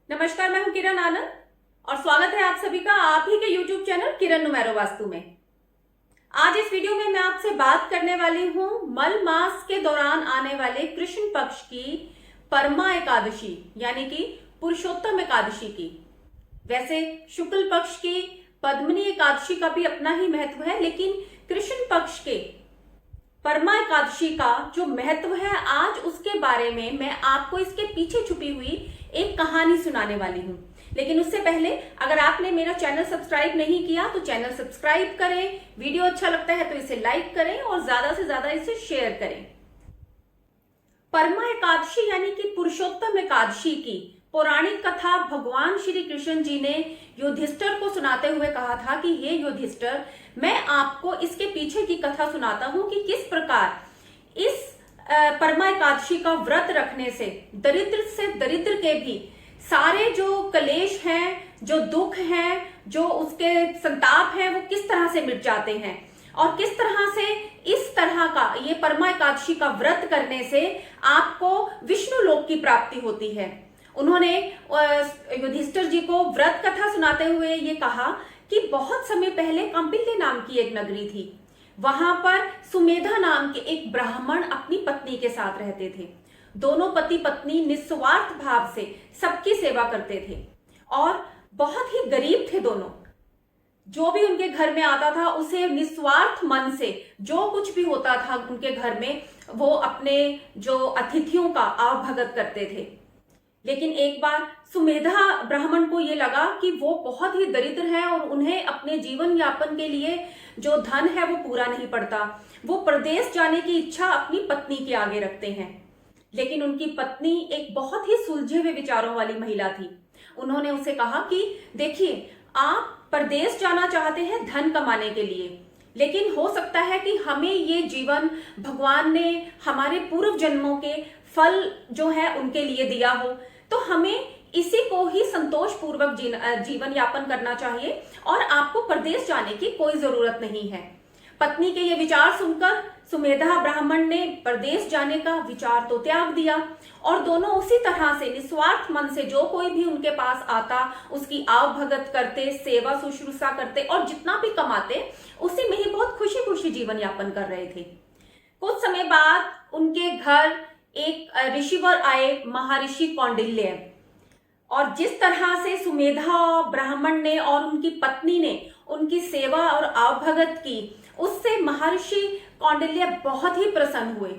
नमस्कार, मैं हूं किरण आनंद और स्वागत है आप सभी का आप ही के YouTube चैनल किरण नुमेरो वास्तु में। आज इस वीडियो में मैं आपसे बात करने वाली हूं मल मास के दौरान आने वाले कृष्ण पक्ष की परमा एकादशी यानी कि पुरुषोत्तम एकादशी की। वैसे शुक्ल पक्ष की पद्मिनी एकादशी का भी अपना ही महत्व है, लेकिन कृष्ण पक्ष के परमा एकादशी का जो महत्व है आज उसके बारे में मैं आपको इसके पीछे छुपी हुई एक कहानी सुनाने वाली हूं। लेकिन उससे पहले अगर आपने मेरा चैनल सब्सक्राइब नहीं किया तो चैनल सब्सक्राइब करें, वीडियो अच्छा लगता है तो इसे लाइक करें और ज्यादा से ज्यादा इसे शेयर करें। परमा एकादशी यानी कि पुरुषोत्तम एकादशी की पौराणिक कथा भगवान श्री कृष्ण जी ने युधिष्ठिर को सुनाते हुए कहा था कि हे युधिष्ठिर, मैं आपको इसके पीछे की कथा सुनाता हूं कि किस प्रकार इस परमा एकादशी का व्रत रखने से दरिद्र के भी सारे जो कलेश हैं, जो दुख हैं, जो उसके संताप हैं, वो किस तरह से मिट जाते हैं और किस तरह से इस तरह का ये परमा एकादशी का व्रत करने से आपको विष्णु लोक की प्राप्ति होती है। उन्होंने युधिष्ठिर जी को व्रत कथा सुनाते हुए ये कहा कि बहुत समय पहले कौंडिल्य नाम की एक नगरी थी। वहां पर सुमेधा नाम के एक ब्राह्मण अपनी पत्नी के साथ रहते थे। दोनों पति पत्नी निस्वार्थ भाव से सबकी सेवा करते थे और बहुत ही गरीब थे दोनों। जो भी उनके घर में आता था उसे निस्वार्थ मन से जो कुछ भी होता था उनके घर में वो अपने जो अतिथियों का आवभगत करते थे। लेकिन एक बार सुमेधा ब्राह्मण को ये लगा कि वो बहुत ही दरिद्र है और उन्हें अपने जीवन यापन के लिए जो धन है वो पूरा नहीं पड़ता। वो प्रदेश जाने की इच्छा अपनी पत्नी के आगे रखते हैं। लेकिन उनकी पत्नी एक बहुत ही सुलझे हुए विचारों वाली महिला थी। उन्होंने उसे कहा कि देखिए, आप प्रदेश जाना चाहते हैं धन कमाने के लिए, लेकिन हो सकता है कि हमें ये जीवन भगवान ने हमारे पूर्व जन्मों के फल जो है उनके लिए दिया हो, तो हमें इसी को ही संतोष पूर्वक जीवन यापन करना चाहिए और आपको प्रदेश जाने की कोई जरूरत नहीं है। पत्नी के ये विचार सुनकर सुमेधा ब्राह्मण ने प्रदेश जाने का विचार तो त्याग दिया और दोनों उसी तरह से निस्वार्थ मन से जो कोई भी उनके पास आता उसकी आवभगत करते, सेवा शुश्रूषा करते और जितना भी कमाते उसी में ही बहुत खुशी खुशी जीवन यापन कर रहे थे। कुछ समय बाद उनके घर एक ऋषिवर आए, महर्षि कौंडिल्य। और जिस तरह से सुमेधा ब्राह्मण ने और उनकी पत्नी ने उनकी सेवा और आवभगत की, उससे महर्षि कौंडिल्य बहुत ही प्रसन्न हुए।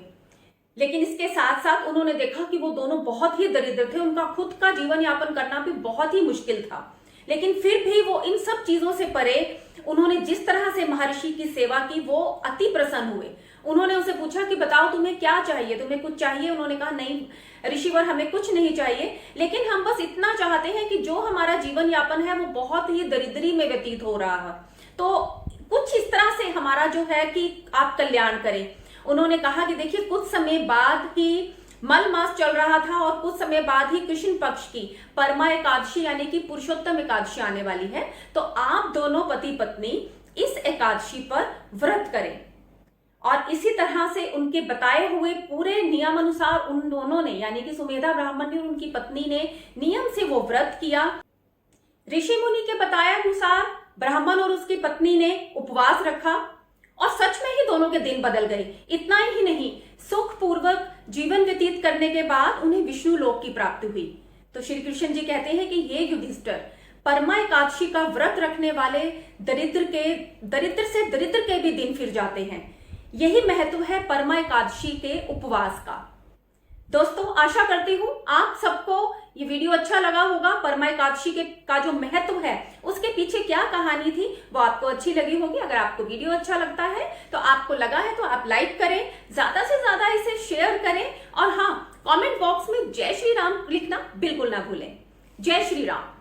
लेकिन इसके साथ साथ उन्होंने देखा कि वो दोनों बहुत ही दरिद्र थे, उनका खुद का जीवन यापन करना भी बहुत ही मुश्किल था। लेकिन फिर भी वो इन सब चीजों से परे उन्होंने जिस तरह से महर्षि की सेवा की वो अति प्रसन्न हुए। उन्होंने उनसे पूछा कि बताओ तुम्हें क्या चाहिए, तुम्हें कुछ चाहिए? उन्होंने कहा नहीं ऋषिवर, हमें कुछ नहीं चाहिए, लेकिन हम बस इतना चाहते हैं कि जो हमारा जीवन यापन है वो बहुत ही दरिद्री में व्यतीत हो रहा है, तो कुछ इस तरह से हमारा जो है कि आप कल्याण करें। उन्होंने कहा कि देखिए, कुछ समय बाद ही मल मास चल रहा था और कुछ समय बाद ही कृष्ण पक्ष की परमा एकादशी यानी कि पुरुषोत्तम एकादशी आने वाली है, तो आप दोनों पति पत्नी इस एकादशी पर व्रत करें। और इसी तरह से उनके बताए हुए पूरे नियम अनुसार उन दोनों ने यानी कि सुमेधा ब्राह्मण ने और उनकी पत्नी ने नियम से वो व्रत किया। ऋषि मुनि के बताए अनुसार ब्राह्मण और उसकी पत्नी ने उपवास रखा और सच में ही दोनों के दिन बदल गए। इतना ही नहीं, सुख पूर्वक जीवन व्यतीत करने के बाद उन्हें विष्णु लोक की प्राप्ति हुई। तो श्री कृष्ण जी कहते हैं कि हे युधिष्ठिर, परमा एकादशी का व्रत रखने वाले दरिद्र से दरिद्र के भी दिन फिर जाते हैं। यही महत्व है परमा एकादशी के उपवास का। दोस्तों, आशा करती हूं आप सबको ये वीडियो अच्छा लगा होगा। परमा एकादशी का जो महत्व है उसके पीछे क्या कहानी थी वो आपको अच्छी लगी होगी। अगर आपको वीडियो अच्छा लगता है तो आपको लगा है तो आप लाइक करें, ज्यादा से ज्यादा इसे शेयर करें और हाँ, कमेंट बॉक्स में जय श्री राम लिखना बिल्कुल ना भूलें। जय श्री राम।